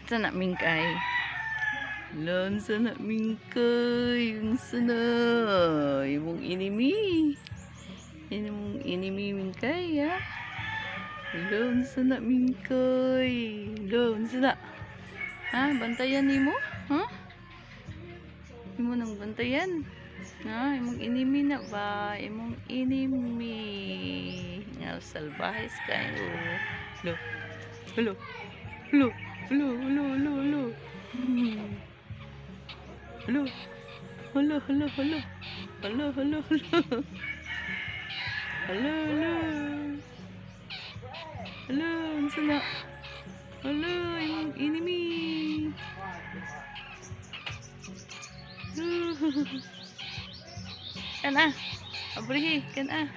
Sana mingkay. Lan sana mingkay. Yung sana. Yung enemy. Yung enemy mingkay ya. Lan sana mingkay. Lan sana. Ha? Bantayan ni mo? Ha? Imo nang bantayan. Ha? Imong enemy na ba? Imong enemy. Nga salbahes kayo. Lo. Hello. Hello. Hello. Hello. Hello. Hello. Hello. Hello. Hello. Hello. Hello. Hello. Hello. Hello. Hello. Hello. Unsa na? Hello. Imong enemy. Kan ah. Abrihi. Kan ah.